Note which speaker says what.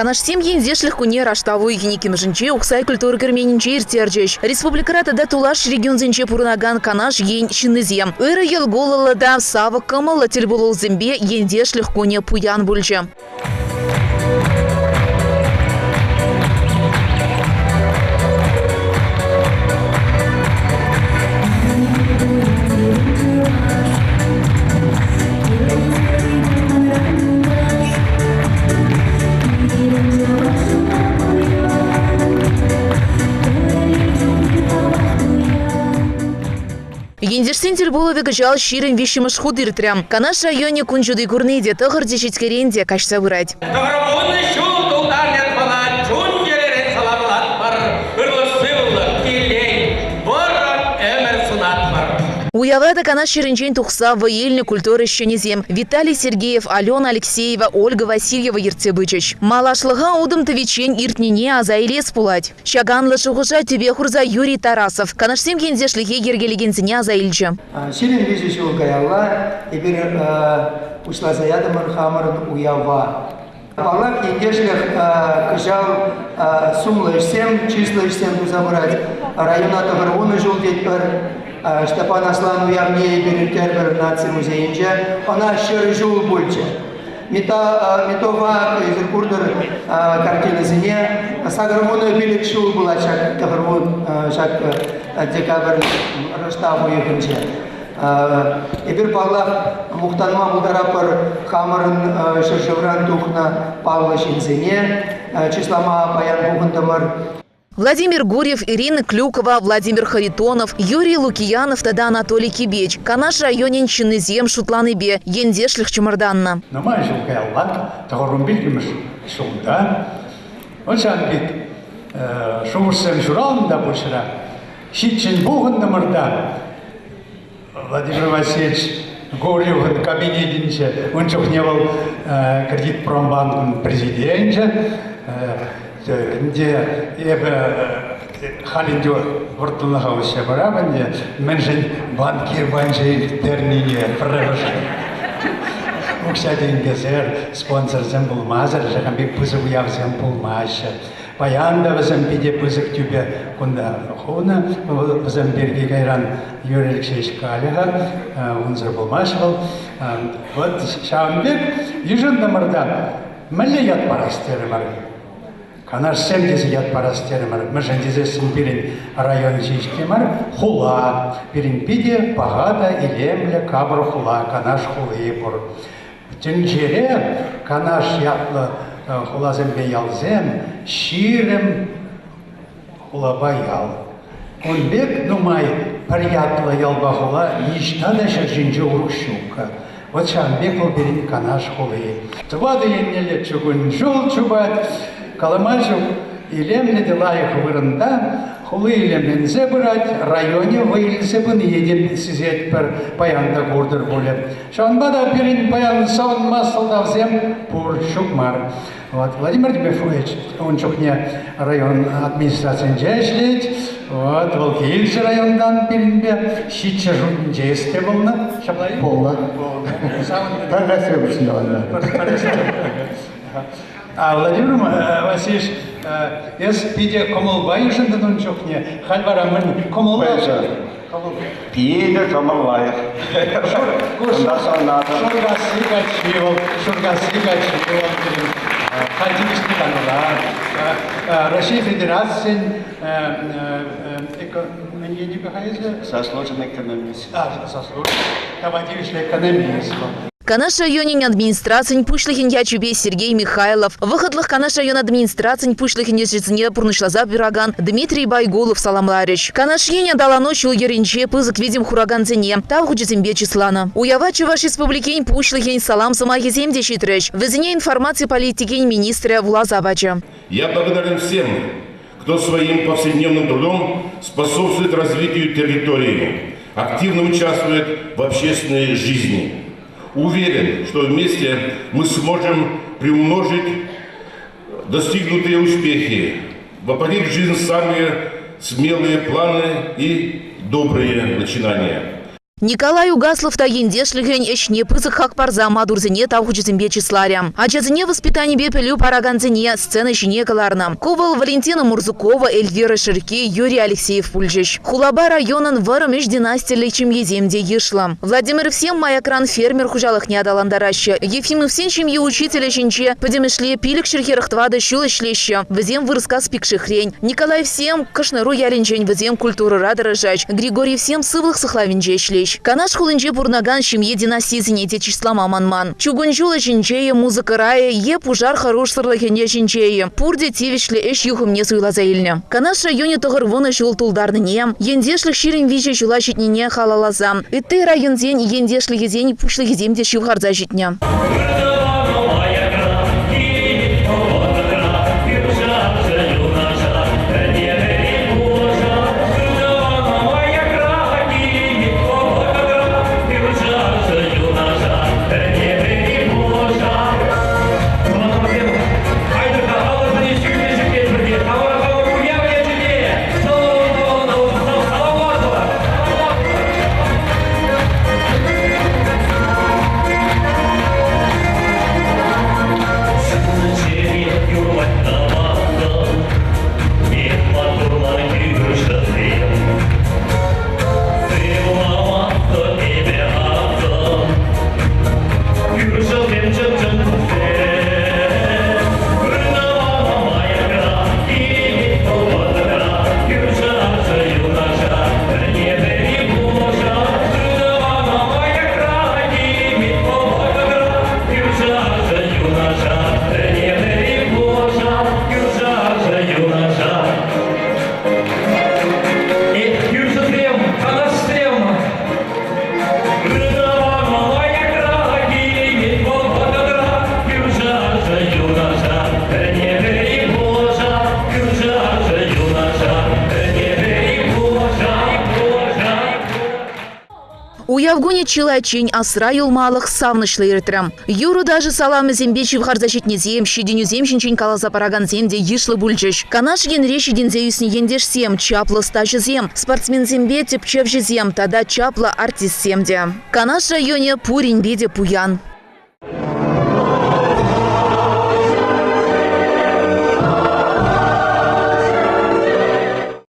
Speaker 1: Канаш семьи индешлих куне раштаву и гениким жинче ухсай культуры керменинче иртерджеш. Республикарата да тулаш регион зинче пурнаган канаш ен шиннезем. Иры ел голала да сава камала тельбулол зембе индешлих куне пуян бульче. Ендерсен тельбулове гажал ширин вишимыш худыртрям. Канаш районе кунжуды курнеде тыгыр дешеткеренде кашса вырать. Уявада канаш ширинчен тухса воельный культуры щенезем. Виталий Сергеев, Алена Алексеева, Ольга Васильева ерцебычыч. Малашлыга удым тывичен иртнине азайлес пулать. Шаганлы шугыша тебе хурза Юрий Тарасов. Канаш сем кензешлиге ергелегензине азайлчы.
Speaker 2: Ширин вижу шулгаялла, ибир ушла заядамар хамарн уява. Аллах ендешлих кыжал сумлышсем, числышсем тузабырать. Района тагырвуны жул детпер. Штепан Аслан уявне берертер нации музейинче, она шыр жул больше. Метова из курдер картины зине, саграмоны билик шул была шаг тагырвун шаг декабрь раштаву ехенче. Ибир Павлах Мухтанма Бударапар Хамарн Шершевран Тухна Павла Шинзине, числама Паян Бухантамар.
Speaker 1: Владимир Гурьев, Ирина Клюкова, Владимир Харитонов, Юрий Лукиянов, тогда Анатолий Кибеч. Канаш районен Чинезем, Шутланыбе, Ендешлих Чумарданна.
Speaker 3: Но май шулкаяллак, тагорумбилгимыш шулда. Он шанбит шумурсен шуралында бушра. Шитчин бугында мырда. Владимир Васильевич Гурьев в кабинете, он чухневал кредит промбанк президента. Где халиндю вортунахауся барабанье, менжен банкир банжи тернине превышен. Уксядин газер спонсор зембул мазер, жакамбик пузык уявзем пулмаша. Паянда вазем пиде пузык тюбе кунда хуна, вазем берги гайран Юрий Алексеевич Калига, унзер пулмашвал. Вот шаунбек, ежен намарда, малеят парастермар. Канаш 70 парастермар, мажендизесин пирин район жишкемар, хула, пирин пиде, пагада, илемле, кабру хула, канаш хулыпур. Тенджере, канаш ятлы хулазем беялзем, ширем хулаба ял. Он бек, нумай, приятла ялба хула, ничта даже жинджу урушука. Вот шан бек ол пирин канаш хулы. Твады еннеле чугун жул чубат, Каламажу илемне дела их вырында, хулы илемнензе брать, районе выйлise бын еден сизет пер паянда гурдыр болет. Шанбада пирин паян сон масылдавзем пур шукмар. Вот Владимир Дмитриевич, он чухне район администрациян жешлет, вот Волкиильче райондан пиринбе, щитче жесте болна, шаблай полна. Парнасте обычно. А Владимир Васильевич, если пиде комолбай жиндан чухне, хальварамын комолбай.
Speaker 4: Пиде комолбай.
Speaker 3: Шургаси гачивал. Хальдивишни канала. Россия Федерация
Speaker 4: Заслуженный экономист.
Speaker 3: Заслуженный. Командивишный экономист.
Speaker 1: Канаш районен администрациян пушлихин ячубе Сергей Михайлов. Выходлых Канаш район администрациян пушлихин ежецене пурнышлаза бюраган Дмитрий Байгулов саламларич. Канаш еня дала ночью еринче пызык видим хураган цене. Тав худжизембе числана. Уява Чуваш республикень пушлихин салам самагизем дешитрыч. Везене информации политикень министра Влазавача.
Speaker 5: Я благодарен всем, кто своим повседневным трудом способствует развитию территории, активно участвует в общественной жизни. Уверен, что вместе мы сможем приумножить достигнутые успехи, воплотить в жизнь самые смелые планы и добрые начинания.
Speaker 1: Николай Угаслов та ендешлігін эшне пызык хакпарза мадурзіне тавхучызымбе числаря. Ачазыне воспитание бепелю параганзыне сцена жіне каларна. Ковал Валентина Мурзукова, Эльвира Ширки, Юрий Алексеев Пульжищ. Хулаба районын варымеш династиялы чем еземде ешла. Владимир всем маякран фермер хужалых не адаландараща. Ефимов всем семьи учителя жінче. Подемешле пилик шерхерахтвада шула шлеща. Везем вырска спикши хрень. Николай всем кашныру ялинчень везем культуру радыражач. Григорий всем сывлых сахлавинче шлещ. Канаш хулынче пурнаган семье династии зенете числа маманман. Чугунчула жінчее музыка рая е пужар хорош сырлахене жінчее. Пурде тивишле эш юхымне суйлазаильня. Канаш районе тогырвоны жул тулдарныне. Ендешлых ширин виже жула житнине халалазам. Итты район зень ендешлыге зень пушлыге земде шивхарза житня. У Явгуне Чилачень асра юлмалых савнышлы иртрам. Юру даже саламы зембечи в харзащитне зем, щеденю земщинчень каласа параган земде ишлы бульчыш. Канаш енреши дензе юсни ендеш сем, чапла стачы зем. Спортсмен зембе тепчевжи зем, тада чапла артист земде. Канаш районе пурень беде пуян.